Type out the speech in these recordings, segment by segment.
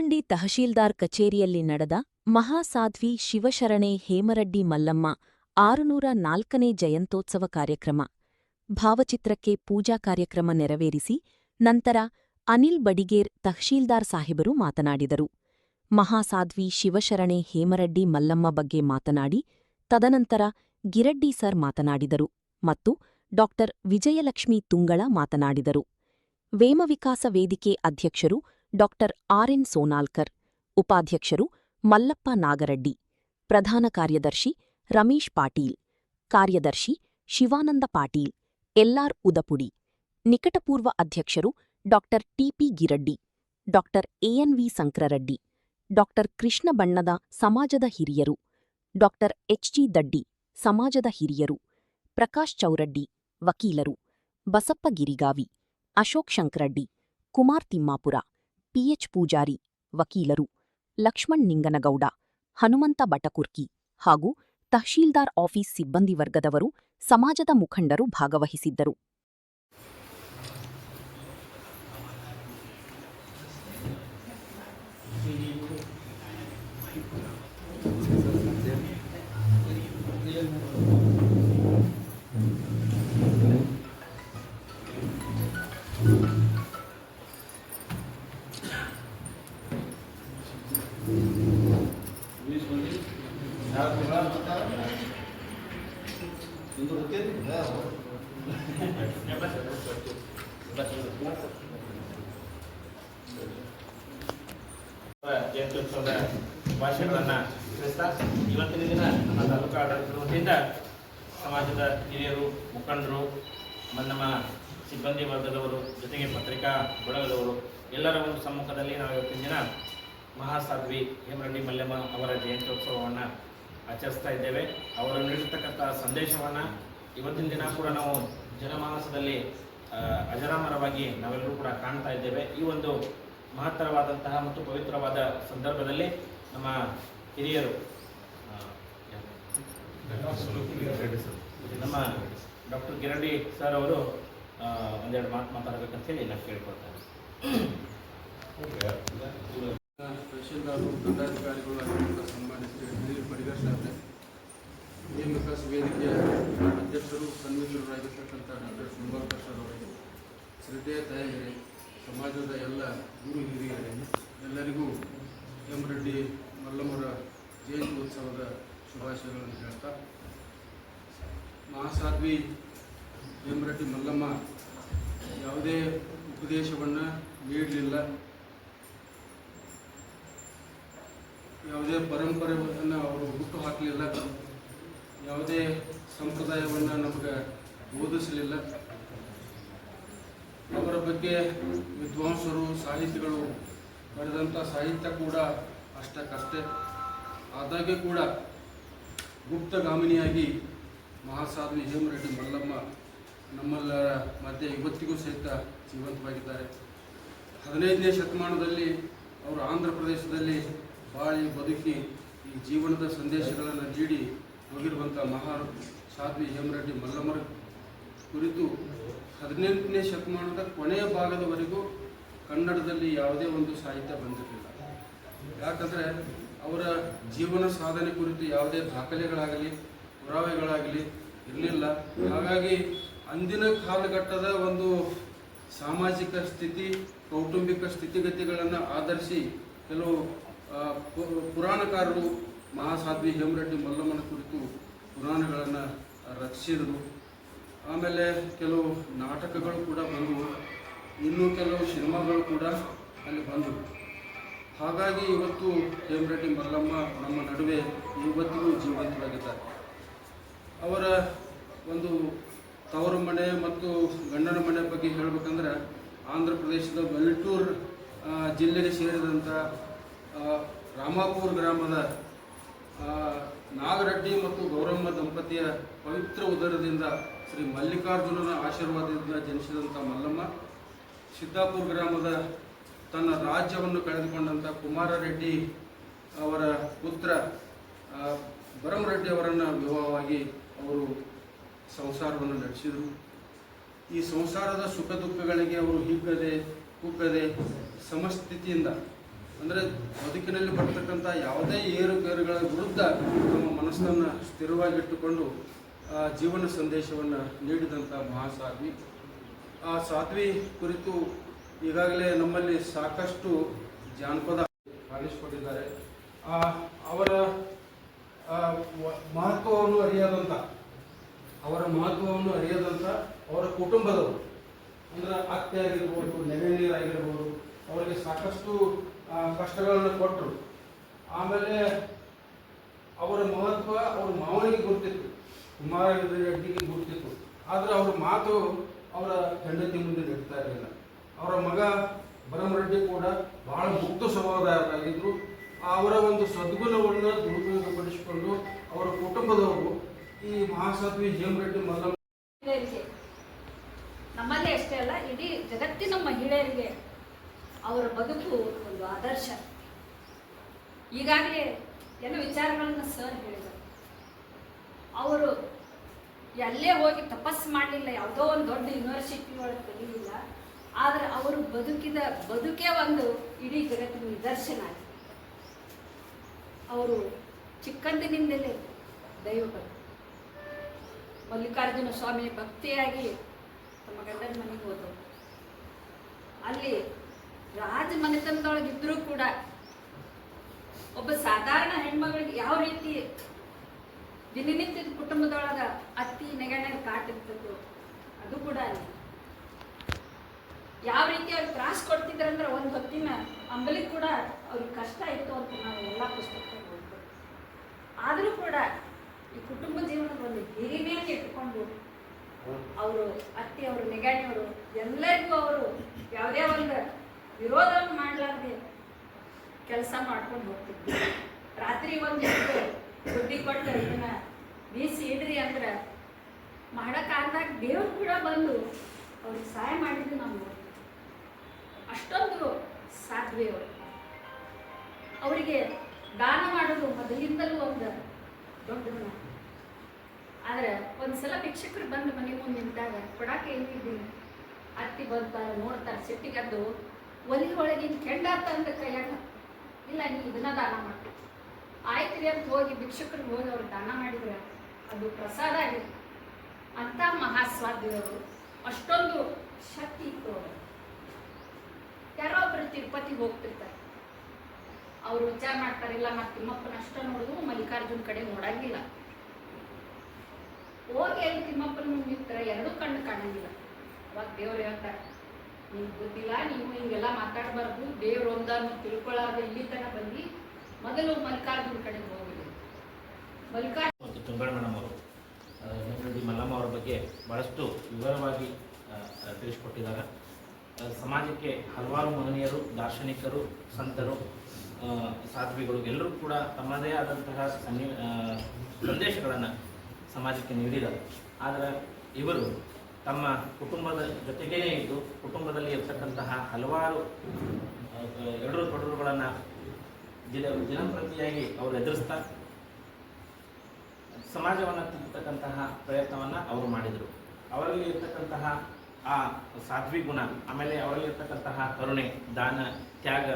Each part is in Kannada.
ಗಿರಂಡಿ ತಹಶೀಲ್ದಾರ್ ಕಚೇರಿಯಲ್ಲಿ ನಡೆದ ಮಹಾಸಾಧ್ವಿ ಶಿವಶರಣೆ ಹೇಮರಡ್ಡಿ ಮಲ್ಲಮ್ಮ 604ನೇ ಜಯಂತ್ಯೋತ್ಸವ ಕಾರ್ಯಕ್ರಮ. ಭಾವಚಿತ್ರಕ್ಕೆ ಪೂಜಾ ಕಾರ್ಯಕ್ರಮ ನೆರವೇರಿಸಿ ನಂತರ ಅನಿಲ್ ಬಡಿಗೇರ್ ತಹಶೀಲ್ದಾರ್ ಸಾಹೇಬರು ಮಾತನಾಡಿದರು. ಮಹಾಸಾಧ್ವಿ ಶಿವಶರಣೆ ಹೇಮರಡ್ಡಿ ಮಲ್ಲಮ್ಮ ಬಗ್ಗೆ ಮಾತನಾಡಿ, ತದನಂತರ ಗಿರಡ್ಡಿ ಸರ್ ಮಾತನಾಡಿದರು ಮತ್ತು ಡಾ ವಿಜಯಲಕ್ಷ್ಮಿ ತುಂಗಳ ಮಾತನಾಡಿದರು. ವೇಮವಿಕಾಸ ವೇದಿಕೆ ಅಧ್ಯಕ್ಷರು ಡಾ ಆರ್.ಎನ್. ಸೋನಾಲ್ಕರ್, ಉಪಾಧ್ಯಕ್ಷರು ಮಲ್ಲಪ್ಪ ನಾಗರಡ್ಡಿ, ಪ್ರಧಾನ ಕಾರ್ಯದರ್ಶಿ ರಮೇಶ್ ಪಾಟೀಲ್, ಕಾರ್ಯದರ್ಶಿ ಶಿವಾನಂದ ಪಾಟೀಲ್, ಎಲ್.ಆರ್. ಉದಪುಡಿ, ನಿಕಟಪೂರ್ವ ಅಧ್ಯಕ್ಷರು ಡಾ ಟಿ.ಪಿ. ಗಿರಡ್ಡಿ, ಡಾ ಎ.ಎನ್.ವಿ. ಸಂಕ್ರರೆಡ್ಡಿ, ಡಾ ಕೃಷ್ಣ ಬಣ್ಣದ ಸಮಾಜದ ಹಿರಿಯರು, ಡಾ ಎಚ್.ಜಿ. ದಡ್ಡಿ ಸಮಾಜದ ಹಿರಿಯರು, ಪ್ರಕಾಶ್ ಚೌರಡ್ಡಿ ವಕೀಲರು, ಬಸಪ್ಪ ಗಿರಿಗಾವಿ, ಅಶೋಕ್ ಶಂಕರಡ್ಡಿ, ಕುಮಾರ್ ತಿಮ್ಮಾಪುರ, ಪಿಎಚ್ ಪೂಜಾರಿ ವಕೀಲರು, ಲಕ್ಷ್ಮಣ್ ನಿಂಗನಗೌಡ, ಹನುಮಂತ ಬಟಕುರ್ಕಿ ಹಾಗೂ ತಹಶೀಲ್ದಾರ್ ಆಫೀಸ್ ಸಿಬ್ಬಂದಿ ವರ್ಗದವರು, ಸಮಾಜದ ಮುಖಂಡರು ಭಾಗವಹಿಸಿದ್ದರು. ಜಯಂತ್ಯೋತ್ಸವದ ಶುಭಾಶಯಗಳನ್ನು ತಿಳಿಸ್ತಾ, ಇವತ್ತಿನ ದಿನ ನಮ್ಮ ತಾಲೂಕು ಆಡಳಿತದ ವತಿಯಿಂದ ಸಮಾಜದ ಹಿರಿಯರು, ಮುಖಂಡರು, ನಮ್ಮ ಸಿಬ್ಬಂದಿ ವರ್ಗದವರು, ಜೊತೆಗೆ ಪತ್ರಿಕಾ ಬಳಗದವರು ಎಲ್ಲರ ಒಂದು ಸಮ್ಮುಖದಲ್ಲಿ ನಾವು ಇವತ್ತಿನ ದಿನ ಮಹಾಸಾಧ್ವಿ ಹೇಮರಡ್ಡಿ ಮಲ್ಲಮ್ಮ ಅವರ ಜಯಂತ್ಯೋತ್ಸವವನ್ನು ಆಚರಿಸ್ತಾ ಇದ್ದೇವೆ. ಅವರು ನೀಡಿರ್ತಕ್ಕಂಥ ಸಂದೇಶವನ್ನು ಇವತ್ತಿನ ದಿನ ಕೂಡ ನಾವು ಜನಮಾನಸದಲ್ಲಿ ಅಜರಾಮರವಾಗಿ ನಾವೆಲ್ಲರೂ ಕೂಡ ಕಾಣ್ತಾ ಇದ್ದೇವೆ. ಈ ಒಂದು ಮಹತ್ತರವಾದಂತಹ ಮತ್ತು ಪವಿತ್ರವಾದ ಸಂದರ್ಭದಲ್ಲಿ ನಮ್ಮ ಹಿರಿಯರು ನಮ್ಮ ಡಾಕ್ಟರ್ ಗಿರಡ್ಡಿ ಸರ್ ಅವರು ಒಂದೆರಡು ಮಾತು ಮಾತಾಡಬೇಕಂತ ಹೇಳಿ ನಾನು ಕೇಳ್ಕೊಳ್ತೇನೆ. ತಹಶೀಲ್ದಾರರು, ದಂಡಾಧಿಕಾರಿಗಳು, ಸನ್ಮಾನಿಸಿದ ಅನಿಲ್ ಬಡಿಗೇರ್ ಸಾಹೇಬ್ರೆ, ವೇಮವಿಕಾಸ ವೇದಿಕೆಯ ಅಧ್ಯಕ್ಷರು, ಸನ್ಮಿತ್ರರಾಗಿರ್ತಕ್ಕಂಥ ಡಾಕ್ಟರ್ ಸೋನಾಲ್ಕರ್ ಸರ್ ಅವರಿಗೆ, ಶ್ರದ್ಧೆಯ ತಾಯಿಯರೇ, ಸಮಾಜದ ಎಲ್ಲ ಗುರು ಹಿರಿಯರೇ, ಎಲ್ಲರಿಗೂ ಹೇಮರಡ್ಡಿ ಮಲ್ಲಮ್ಮರ ಜಯಂತ್ಯೋತ್ಸವದ ಶುಭಾಶಯಗಳನ್ನು ಹೇಳ್ತಾ, ಮಹಾಸಾಧ್ವಿ ಹೇಮರಡ್ಡಿ ಮಲ್ಲಮ್ಮ ಯಾವುದೇ ಉಪದೇಶವನ್ನು ನೀಡಲಿಲ್ಲ, ಯಾವುದೇ ಪರಂಪರೆಯನ್ನು ಅವರು ಹುಟ್ಟು ಹಾಕಲಿಲ್ಲ, ಯಾವುದೇ ಸಂಪ್ರದಾಯವನ್ನು ನಮಗೆ ಬೋಧಿಸಲಿಲ್ಲ. ಅವರ ಬಗ್ಗೆ ವಿದ್ವಾಂಸರು, ಸಾಹಿತಿಗಳು ಬರೆದಂಥ ಸಾಹಿತ್ಯ ಕೂಡ ಅಷ್ಟಕ್ಕಷ್ಟೇ. ಆದಾಗ್ಯೂ ಕೂಡ ಗುಪ್ತಗಾಮಿನಿಯಾಗಿ ಮಹಾಸಾಧ್ವಿ ಹೇಮರಡ್ಡಿ ಮಲ್ಲಮ್ಮ ನಮ್ಮೆಲ್ಲರ ಮಧ್ಯೆ ಇವತ್ತಿಗೂ ಸಹಿತ ಜೀವಂತವಾಗಿದ್ದಾರೆ. 15ನೇ ಶತಮಾನದಲ್ಲಿ ಅವರು ಆಂಧ್ರ ಪ್ರದೇಶದಲ್ಲಿ ಬಾಳಿ ಬದುಕಿ ಈ ಜೀವನದ ಸಂದೇಶಗಳನ್ನು ನೀಡಿ ಹೋಗಿರುವಂಥ ಮಹಾಸಾಧ್ವಿ ಹೇಮರಡ್ಡಿ ಮಲ್ಲಮ್ಮರ ಕುರಿತು 18ನೇ ಶತಮಾನದ ಕೊನೆಯ ಭಾಗದವರೆಗೂ ಕನ್ನಡದಲ್ಲಿ ಯಾವುದೇ ಒಂದು ಸಾಹಿತ್ಯ ಬಂದಿರಲಿಲ್ಲ. ಯಾಕಂದರೆ ಅವರ ಜೀವನ ಸಾಧನೆ ಕುರಿತು ಯಾವುದೇ ದಾಖಲೆಗಳಾಗಲಿ ಪುರಾವೆಗಳಾಗಲಿ ಇರಲಿಲ್ಲ. ಹಾಗಾಗಿ ಅಂದಿನ ಕಾಲಘಟ್ಟದ ಒಂದು ಸಾಮಾಜಿಕ ಸ್ಥಿತಿ, ಕೌಟುಂಬಿಕ ಸ್ಥಿತಿಗತಿಗಳನ್ನು ಆಧರಿಸಿ ಕೆಲವು ಪುರಾಣಕಾರರು ಮಹಾಸಾಧ್ವಿ ಹೇಮರಡ್ಡಿ ಮಲ್ಲಮ್ಮನ ಕುರಿತು ಪುರಾಣಗಳನ್ನು ರಚಿಸಿದರು. ಆಮೇಲೆ ಕೆಲವು ನಾಟಕಗಳು ಕೂಡ ಬಂದವು, ಇನ್ನೂ ಕೆಲವು ಸಿನಿಮಾಗಳು ಕೂಡ ಅಲ್ಲಿ ಬಂದವು. ಹಾಗಾಗಿ ಇವತ್ತು ಹೇಮರಡ್ಡಿ ಮಲ್ಲಮ್ಮ ನಮ್ಮ ನಡುವೆ ಇವತ್ತಿಗೂ ಜೀವಂತವಾಗಿದ್ದಾರೆ. ಅವರ ಒಂದು ತವರು ಮನೆ ಮತ್ತು ಗಂಡನ ಮನೆ ಬಗ್ಗೆ ಹೇಳಬೇಕಂದ್ರೆ, ಆಂಧ್ರ ಪ್ರದೇಶದ ವೆಲ್ಟೂರ್ ಜಿಲ್ಲೆಗೆ ಸೇರಿದಂಥ ರಾಮಾಪುರ ಗ್ರಾಮದ ನಾಗರಡ್ಡಿ ಮತ್ತು ಗೌರಮ್ಮ ದಂಪತಿಯ ಪವಿತ್ರ ಉದರದಿಂದ ಶ್ರೀ ಮಲ್ಲಿಕಾರ್ಜುನನ ಆಶೀರ್ವಾದದಿಂದ ಜನಿಸಿದಂಥ ಮಲ್ಲಮ್ಮ, ಸಿದ್ದಾಪುರ ಗ್ರಾಮದ ತನ್ನ ರಾಜ್ಯವನ್ನು ಕಳೆದುಕೊಂಡಂಥ ಕುಮಾರರೆಡ್ಡಿ ಅವರ ಪುತ್ರ ಭರಮರೆಡ್ಡಿ ಅವರನ್ನು ವಿವಾಹವಾಗಿ ಅವರು ಸಂಸಾರವನ್ನು ನಡೆಸಿದರು. ಈ ಸಂಸಾರದ ಸುಖ ದುಃಖಗಳಿಗೆ ಅವರು ಹಿಗ್ಗದೆ ಕುಗ್ಗದೆ ಸಮಸ್ಥಿತಿಯಿಂದ ಅಂದರೆ ಬದುಕಿನಲ್ಲಿ ಬರ್ತಕ್ಕಂಥ ಯಾವುದೇ ಏರುಪೇರುಗಳ ವಿರುದ್ಧ ತಮ್ಮ ಮನಸ್ಸನ್ನು ಸ್ಥಿರವಾಗಿಟ್ಟುಕೊಂಡು ಜೀವನ ಸಂದೇಶವನ್ನು ನೀಡಿದಂಥ ಮಹಾಸಾಧ್ವಿ. ಆ ಸಾಧ್ವಿ ಕುರಿತು ಈಗಾಗಲೇ ನಮ್ಮಲ್ಲಿ ಸಾಕಷ್ಟು ಜಾನಪದ ಕಾಣಿಸಿಕೊಂಡಿದ್ದಾರೆ. ಅವರ ಮಹತ್ವವನ್ನು ಅರಿಯದಂಥ ಅವರ ಕುಟುಂಬದವರು ಅಂದರೆ ಅತ್ತೆ ಆಗಿರ್ಬೋದು, ನೆರೆನೀರಾಗಿರ್ಬೋದು, ಅವರಿಗೆ ಸಾಕಷ್ಟು ಕಷ್ಟಗಳನ್ನು ಕೊಟ್ಟರು. ಆಮೇಲೆ ಅವರ ಮಹತ್ವ ಅವ್ರ ಮಾವನಿಗೆ ಗೊತ್ತಿತ್ತು, ಕುಮಾರರೆಡ್ಡಿಗೆ ಗೊತ್ತಿತ್ತು. ಆದರೆ ಅವರ ಮಾತು ಅವರ ಹೆಂಡತಿ ಮುಂದೆ ನಡೀತಾ ಇರಲಿಲ್ಲ. ಅವರ ಮಗ ಭರಮರೆಡ್ಡಿ ಕೂಡ ಬಹಳ ಮುಕ್ತ ಸ್ವಭಾವದಾಯರಾಗಿದ್ದರು. ಅವರ ಒಂದು ಸದ್ಗುಣವನ್ನು ದುರುಪಯೋಗಪಡಿಸಿಕೊಂಡು ಅವರ ಕುಟುಂಬದವರು ಈ ಮಹಾಸಾಧ್ವಿ ಹೇಮರೆಡ್ಡಿ ಮಲ್ಲಮ್ಮ ನಮ್ಮಲ್ಲೇ ಅಷ್ಟೇ ಅಲ್ಲ, ಇಡೀ ಜಗತ್ತಿನ ಮಹಿಳೆಯರಿಗೆ ಅವರ ಬದುಕು ಒಂದು ಆದರ್ಶ. ಈಗಾಗಲೇ ಎಲ್ಲ ವಿಚಾರಗಳನ್ನು ಸರ್ ಹೇಳಿದರು. ಅವರು ಎಲ್ಲೇ ಹೋಗಿ ತಪಸ್ಸು ಮಾಡಲಿಲ್ಲ, ಯಾವುದೋ ಒಂದು ದೊಡ್ಡ ಯೂನಿವರ್ಸಿಟಿ ಒಳಗೆ ಕಲಿಯಲಿಲ್ಲ. ಆದರೆ ಅವರು ಬದುಕೇ ಒಂದು ಇಡೀ ಜಗತ್ತಿನ ನಿದರ್ಶನ ಆಗಿದೆ. ಅವರು ಚಿಕ್ಕಂದಿನಿಂದಲೇ ದೈವಭಕ್ತಿ, ಮಲ್ಲಿಕಾರ್ಜುನ ಸ್ವಾಮಿ ಭಕ್ತಿಯಾಗಿ ತಮ್ಮ ಗಂಡನ ಮನೆಗೆ ಹೋದರು. ಅಲ್ಲಿ ರಾಜ ಮನೆತನದೊಳಗಿದ್ರೂ ಕೂಡ ಒಬ್ಬ ಸಾಧಾರಣ ಹೆಣ್ಮಗಳಿಗೆ ಯಾವ ರೀತಿ ದಿನನಿತ್ಯದ ಕುಟುಂಬದೊಳಗ ಅತ್ತಿ ನೆಗಣ್ಣ ಕಾಟಿರ್ತದ್ದು ಅದು ಕೂಡ ಅಲ್ಲಿ ಯಾವ ರೀತಿ ಅವ್ರಿಗೆ ತ್ರಾಸ ಕೊಡ್ತಿದ್ರಂದ್ರೆ ಒಂದು ಹೊತ್ತಿನ ಅಂಬಲಿ ಕೂಡ ಅವ್ರಿಗೆ ಕಷ್ಟ ಇತ್ತು ಅಂತ ನಾವು ಎಲ್ಲ ಪುಸ್ತಕ ಓದ್ಬೋದು. ಆದರೂ ಕೂಡ ಈ ಕುಟುಂಬ ಜೀವನದ ಒಂದು ಹಿರಿಮೆಯನ್ನು ಇಟ್ಕೊಂಡು ಅವರು ಅತ್ತಿ ಅವರು ನೆಗಣಿಯವರು ಎಲ್ಲರಿಗೂ ಅವರು ಯಾವುದೇ ಒಂದು ವಿರೋಧವನ್ನು ಮಾಡಲಾರ್ದೆ ಕೆಲಸ ಮಾಡ್ಕೊಂಡು ಹೋಗ್ತಿದ್ರು. ರಾತ್ರಿ ಒಂದು ದುಡ್ಡಿ ಕೊಟ್ಟು ಇದನ್ನ ಬೀಸಿ ಇಡ್ರಿ ಅಂದ್ರೆ ಮಾಡೋಕ್ಕಾಗ್ದಾಗ ದೇವ್ರು ಕೂಡ ಬಂದು ಅವ್ರಿಗೆ ಸಹಾಯ ಮಾಡಿದ್ದು ನಾವು ನೋಡ್ತೀವಿ. ಅಷ್ಟೊಂದು ಸಾಧ್ವಿ ಅವರು. ಅವರಿಗೆ ದಾನ ಮಾಡೋದು ಮೊದಲಿಂದಲೂ ಒಂದು ದೊಡ್ಡ ಗುಣ. ಆದರೆ ಒಂದ್ಸಲ ಭಿಕ್ಷಕರು ಬಂದು ಮನೆ ಮುಂದೆ ನಿಂತಾಗ ಕೊಡಾಕೆ ಏನಿದ್ದೀನಿ ಅತ್ತಿ ಬರ್ತಾರೆ ನೋಡ್ತಾರೆ, ಸಿಟ್ಟಿಗದ್ದು ಒಲಿ ಒಳಗಿನ ಕೆಂಡಾತ ಅಂತ ಕೈಯಾಗ ಇಲ್ಲ ನೀವು ಇದನ್ನ ದಾನ ಮಾಡಿ ಆಯ್ತು ಅಂತ ಹೋಗಿ ಭಿಕ್ಷಕರಿಗೆ ಹೋಗಿ ಅವ್ರು ದಾನ ಮಾಡಿದ್ರೆ ಅದು ಪ್ರಸಾದ ಆಗಿದೆ. ಅಂಥ ಮಹಾಸ್ವಾದ್ಯವರು, ಅಷ್ಟೊಂದು ಶಕ್ತಿ ಇತ್ತು ಅವರು. ಯಾರೋ ಒಬ್ಬರು ತಿರುಪತಿಗೆ ಹೋಗ್ತಿರ್ತಾರೆ, ಅವರು ವಿಚಾರ ಮಾಡ್ತಾರೆ ಇಲ್ಲ ಮತ್ತು ತಿಮ್ಮಪ್ಪನ ಅಷ್ಟ ನೋಡುದು ಮಲ್ಲಿಕಾರ್ಜುನ್ ಕಡೆ ನೋಡಂಗಿಲ್ಲ. ಹೋಗಿ ಅಲ್ಲಿ ತಿಮ್ಮಪ್ಪನ ನಿಂತರ ಎರಡೂ ಕಣ್ಣು ಕಾಣಂಗಿಲ್ಲ. ಅವಾಗ ದೇವ್ರು ಹೇಳ್ತಾರೆ, ನಿಮ್ಗೆ ಗೊತ್ತಿಲ್ಲ, ನೀವು ಹಿಂಗೆಲ್ಲ ಮಾತಾಡಬಾರ್ದು, ದೇವ್ರು ಒಂದನ್ನು ತಿಳ್ಕೊಳ್ಳಾರ್ದು ಇಲ್ಲಿ ತನಕ ಬಂದು ಮೊದಲು ಮಲ್ಲಿಕಾರ್ಜುನ್ ಕಡೆ ಹೋಗಿಲ್ಲ. ಮಲ್ಲಿಕಾರ್ಜುನ್ ಮತ್ತು ತುಂಗಳ ಮೇಡಮ್ ಅವರು ಹೇಮರೆಡ್ಡಿ ಮಲ್ಲಮ್ಮ ಅವರ ಬಗ್ಗೆ ಭಾಳಷ್ಟು ವಿವರವಾಗಿ ತಿಳಿಸ್ಕೊಟ್ಟಿದ್ದಾರೆ. ಸಮಾಜಕ್ಕೆ ಹಲವಾರು ಮಹನೀಯರು, ದಾರ್ಶನಿಕರು, ಸಂತರು, ಸಾಧ್ವಿಗಳು ಎಲ್ಲರೂ ಕೂಡ ತಮ್ಮದೇ ಆದಂತಹ ಸಂದೇಶಗಳನ್ನು ಸಮಾಜಕ್ಕೆ ನೀಡಿದ್ದಾರೆ. ಆದರೆ ಇವರು ತಮ್ಮ ಕುಟುಂಬದ ಜೊತೆಗೇ ಇದ್ದು ಕುಟುಂಬದಲ್ಲಿ ಇರ್ತಕ್ಕಂತಹ ಹಲವಾರು ಎಡರು ತೊಡರುಗಳನ್ನು ದಿನಂಪ್ರತಿಯಾಗಿ ಅವರು ಎದುರಿಸ್ತಾ ಸಮಾಜವನ್ನು ತಿದ್ದತಕ್ಕಂತಹ ಪ್ರಯತ್ನವನ್ನು ಅವರು ಮಾಡಿದರು. ಅವರಲ್ಲಿ ಇರ್ತಕ್ಕಂತಹ ಆ ಸಾಧ್ವಿ ಗುಣ, ಆಮೇಲೆ ಅವರಲ್ಲಿ ಇರ್ತಕ್ಕಂತಹ ಕರುಣೆ, ದಾನ, ತ್ಯಾಗ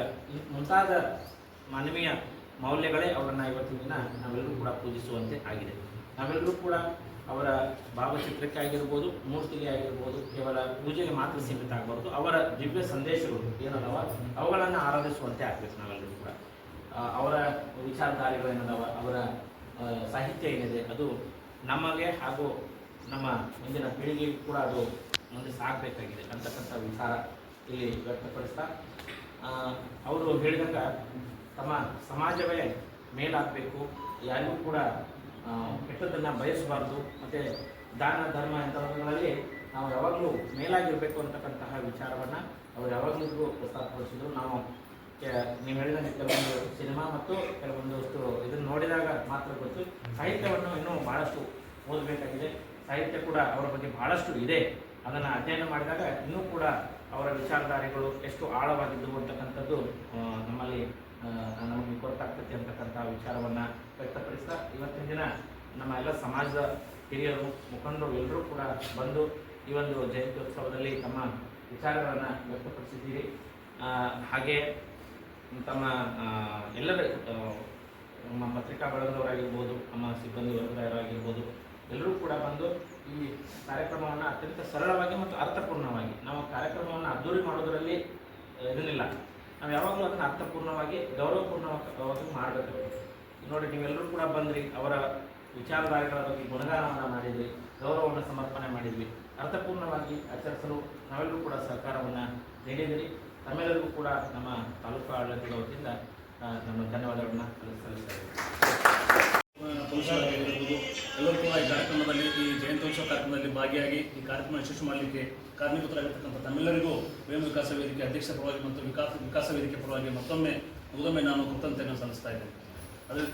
ಮುಂತಾದ ಮಾನವೀಯ ಮೌಲ್ಯಗಳೇ ಅವರನ್ನು ಇವತ್ತಿನ ದಿನ ನಾವೆಲ್ಲರೂ ಕೂಡ ಪೂಜಿಸುವಂತೆ ಆಗಿದೆ. ನಾವೆಲ್ಲರೂ ಕೂಡ ಅವರ ಭಾವಚಿತ್ರಕ್ಕೆ ಆಗಿರ್ಬೋದು, ಮೂರ್ತಿಗೆ ಆಗಿರ್ಬೋದು, ಕೇವಲ ಪೂಜೆಗೆ ಮಾತ್ರ ಸೀಮಿತ ಆಗಬಾರ್ದು. ಅವರ ದಿವ್ಯ ಸಂದೇಶಗಳು ಏನದವ ಅವುಗಳನ್ನು ಆರಾಧಿಸುವಂತೆ ಆಗಬೇಕು. ನಾವೆಲ್ಲರೂ ಕೂಡ ಅವರ ವಿಚಾರಧಾರೆಗಳು ಏನದವ, ಅವರ ಸಾಹಿತ್ಯ ಏನಿದೆ ಅದು ನಮಗೆ ಹಾಗೂ ನಮ್ಮ ಮುಂದಿನ ಪೀಳಿಗೆಗೂ ಕೂಡ ಅದು ಮುಂದೆ ಸಾಗಬೇಕಾಗಿದೆ ಅಂತಕ್ಕಂಥ ವಿಚಾರ ಇಲ್ಲಿ ವ್ಯಕ್ತಪಡಿಸ್ತಾ ಅವರು ಹೇಳಿದಾಗ ತಮ್ಮ ಸಮಾಜವೇ ಮೇಲಾಗಬೇಕು, ಯಾರಿಗೂ ಕೂಡ ಕೆಟ್ಟದ್ದನ್ನು ಬಯಸಬಾರ್ದು, ಮತ್ತು ದಾನ ಧರ್ಮ ಇಂಥವುಗಳಲ್ಲಿ ನಾವು ಯಾವಾಗಲೂ ಮೇಲಾಗಿರಬೇಕು ಅಂತಕ್ಕಂತಹ ವಿಚಾರವನ್ನು ಅವರು ಯಾವಾಗಲೂ ಪ್ರಸ್ತಾಪಪಡಿಸಿದ್ರು. ನಾವು ನೀವು ಹೇಳಿದಂಗೆ ಕೆಲವೊಂದು ಸಿನಿಮಾ ಮತ್ತು ಕೆಲವೊಂದಷ್ಟು ಇದನ್ನು ನೋಡಿದಾಗ ಮಾತ್ರ ಗೊತ್ತು. ಸಾಹಿತ್ಯವನ್ನು ಇನ್ನೂ ಭಾಳಷ್ಟು ಓದಬೇಕಾಗಿದೆ. ಸಾಹಿತ್ಯ ಕೂಡ ಅವರ ಬಗ್ಗೆ ಭಾಳಷ್ಟು ಇದೆ. ಅದನ್ನು ಅಧ್ಯಯನ ಮಾಡಿದಾಗ ಇನ್ನೂ ಕೂಡ ಅವರ ವಿಚಾರಧಾರೆಗಳು ಎಷ್ಟು ಆಳವಾಗಿದ್ದವು ಅಂತಕ್ಕಂಥದ್ದು ನಮ್ಮಲ್ಲಿ ನಮಗೆ ಗೊತ್ತಾಗ್ತೈತಿ ಅಂತಕ್ಕಂಥ ವಿಚಾರವನ್ನು ವ್ಯಕ್ತಪಡಿಸ್ತಾ ಇವತ್ತಿನ ದಿನ ನಮ್ಮ ಎಲ್ಲ ಸಮಾಜದ ಹಿರಿಯರು, ಮುಖಂಡರು ಎಲ್ಲರೂ ಕೂಡ ಬಂದು ಈ ಒಂದು ಜಯಂತ್ಯೋತ್ಸವದಲ್ಲಿ ತಮ್ಮ ವಿಚಾರಗಳನ್ನು ವ್ಯಕ್ತಪಡಿಸಿದ್ದೀರಿ. ಹಾಗೆ ತಮ್ಮ ಎಲ್ಲರ ನಮ್ಮ ಪತ್ರಿಕಾ ಬಳಗದವರಾಗಿರ್ಬೋದು, ನಮ್ಮ ಸಿಬ್ಬಂದಿ ವರ್ಗದವರಾಗಿರ್ಬೋದು, ಎಲ್ಲರೂ ಕೂಡ ಬಂದು ಈ ಕಾರ್ಯಕ್ರಮವನ್ನು ಅತ್ಯಂತ ಸರಳವಾಗಿ ಮತ್ತು ಅರ್ಥಪೂರ್ಣವಾಗಿ, ನಾವು ಕಾರ್ಯಕ್ರಮವನ್ನು ಅದ್ದೂರಿ ಮಾಡೋದರಲ್ಲಿ ಇದನ್ನಿಲ್ಲ, ನಾವು ಯಾವಾಗಲೂ ಅದನ್ನು ಅರ್ಥಪೂರ್ಣವಾಗಿ ಗೌರವಪೂರ್ಣವಾಗಿ ಮಾಡಬೇಕು. ನೋಡಿ, ನೀವೆಲ್ಲರೂ ಕೂಡ ಬಂದ್ರಿ, ಅವರ ವಿಚಾರಧಾರೆಗಳ ಬಗ್ಗೆ ಗುಣಗಾನವನ್ನು ಮಾಡಿದ್ವಿ, ಗೌರವವನ್ನು ಸಮರ್ಪಣೆ ಮಾಡಿದ್ವಿ, ಅರ್ಥಪೂರ್ಣವಾಗಿ ಆಚರಿಸಲು ನಾವೆಲ್ಲರೂ ಕೂಡ ಸಹಕಾರವನ್ನು ನೀಡಿದಿರಿ. ತಮ್ಮೆಲ್ಲರಿಗೂ ಕೂಡ ನಮ್ಮ ತಾಲೂಕು ಆಡಳಿತದ ವತಿಯಿಂದ ನಮ್ಮ ಧನ್ಯವಾದಗಳನ್ನು ಸಲ್ಲಿಸ್ತೇವೆ. ಪುರುಷರಾಗಿರ್ಬೋದು, ಎಲ್ಲರೂ ಕೂಡ ಈ ಕಾರ್ಯಕ್ರಮದಲ್ಲಿ, ಈ ಜಯಂತ್ಯೋತ್ಸವ ಕಾರ್ಯಕ್ರಮದಲ್ಲಿ ಭಾಗಿಯಾಗಿ ಈ ಕಾರ್ಯಕ್ರಮ ಯಶಸ್ವಿ ಮಾಡಲಿಕ್ಕೆ ಕಾರಣೀಭೂತರಾಗಿರ್ತಕ್ಕಂಥ ತಮ್ಮೆಲ್ಲರಿಗೂ ವೇಣು ವಿಕಾಸ ವೇದಿಕೆ ಅಧ್ಯಕ್ಷ ಪರವಾಗಿ ಮತ್ತು ವಿಕಾಸ ವೇದಿಕೆ ಪರವಾಗಿ ಮತ್ತೊಮ್ಮೆ ನಾನು ಕೃತಜ್ಞತೆಯನ್ನು ಸಲ್ಲಿಸ್ತಾ ಇದ್ದೇನೆ. ಅದೇ